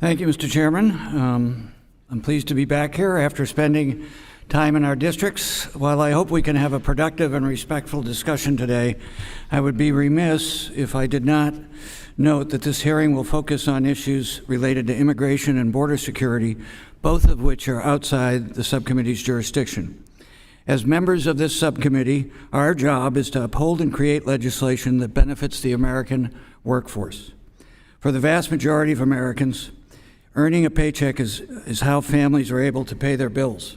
Thank you, Mr. Chairman. I'm pleased to be back here after spending time in our districts. While I hope we can have a productive and respectful discussion today, I would be remiss if I did not note that this hearing will focus on issues related to immigration and border security, both of which are outside the subcommittee's jurisdiction. As members of this subcommittee, our job is to uphold and create legislation that benefits the American workforce. For the vast majority of Americans, earning a paycheck is how families are able to pay their bills.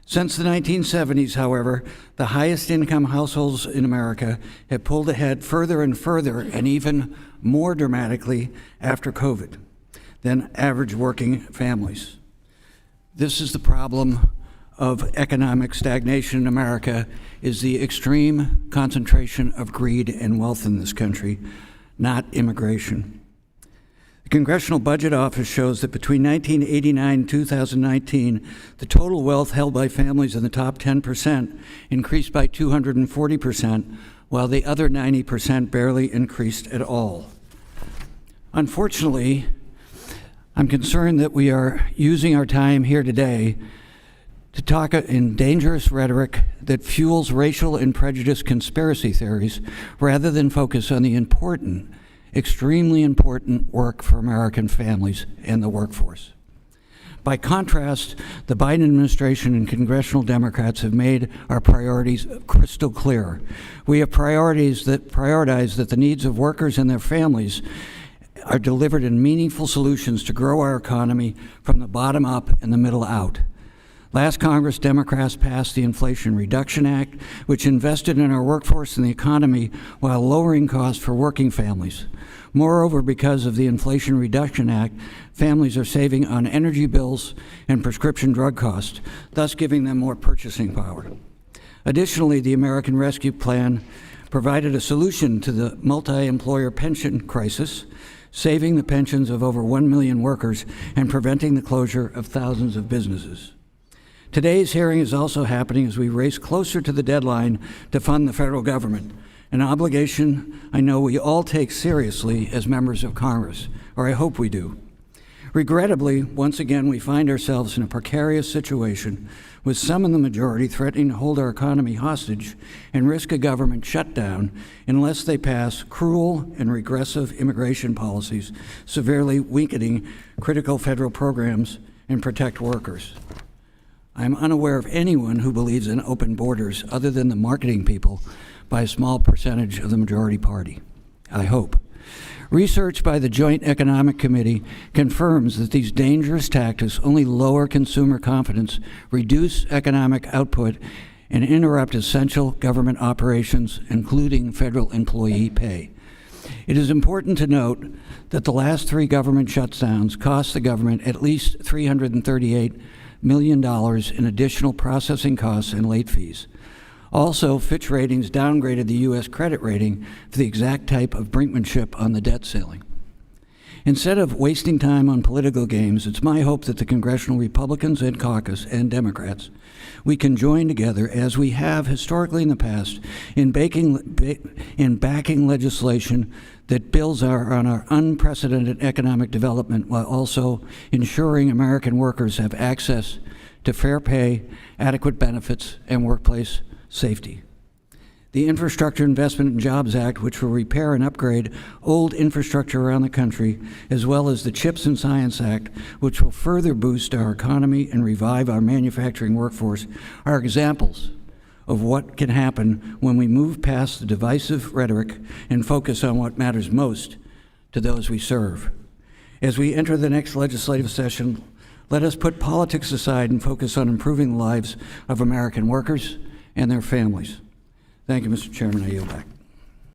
Since the 1970s, however, the highest income households in America have pulled ahead further and further, and even more dramatically after COVID, than average working families. This is the problem of economic stagnation in America, is the extreme concentration of greed and wealth in this country, not immigration. The Congressional Budget Office shows that between 1989 and 2019, the total wealth held by families in the top 10% increased by 240%, while the other 90% barely increased at all. Unfortunately, I'm concerned that we are using our time here today to talk in dangerous rhetoric that fuels racial and prejudice conspiracy theories rather than focus on the important, extremely important work for American families and the workforce. By contrast, the Biden administration and congressional Democrats have made our priorities crystal clear. We have priorities that prioritize that the needs of workers and their families are delivered in meaningful solutions to grow our economy from the bottom up and the middle out. Last Congress, Democrats passed the Inflation Reduction Act, which invested in our workforce and the economy while lowering costs for working families. Moreover, because of the Inflation Reduction Act, families are saving on energy bills and prescription drug costs, thus giving them more purchasing power. Additionally, the American Rescue Plan provided a solution to the multi-employer pension crisis, saving the pensions of over 1 million workers and preventing the closure of thousands of businesses. Today's hearing is also happening as we race closer to the deadline to fund the federal government, an obligation I know we all take seriously as members of Congress, or I hope we do. Regrettably, once again, we find ourselves in a precarious situation with some in the majority threatening to hold our economy hostage and risk a government shutdown unless they pass cruel and regressive immigration policies, severely weakening critical federal programs and protect workers. I am unaware of anyone who believes in open borders other than the marketing people by a small percentage of the majority party, I hope. Research by the Joint Economic Committee confirms that these dangerous tactics only lower consumer confidence, reduce economic output, and interrupt essential government operations, including federal employee pay. It is important to note that the last 3 government shutdowns cost the government at least $338 million in additional processing costs and late fees. Also, Fitch Ratings downgraded the U.S. credit rating for the exact type of brinkmanship on the debt ceiling. Instead of wasting time on political games, it's my hope that the congressional Republicans and caucus and Democrats, we can join together, as we have historically in the past, in backing legislation that builds on our unprecedented economic development while also ensuring American workers have access to fair pay, adequate benefits, and workplace safety. The Infrastructure Investment and Jobs Act, which will repair and upgrade old infrastructure around the country, as well as the CHIPS and Science Act, which will further boost our economy and revive our manufacturing workforce, are examples of what can happen when we move past the divisive rhetoric and focus on what matters most to those we serve. As we enter the next legislative session, let us put politics aside and focus on improving the lives of American workers and their families. Thank you, Mr. Chairman. I yield back.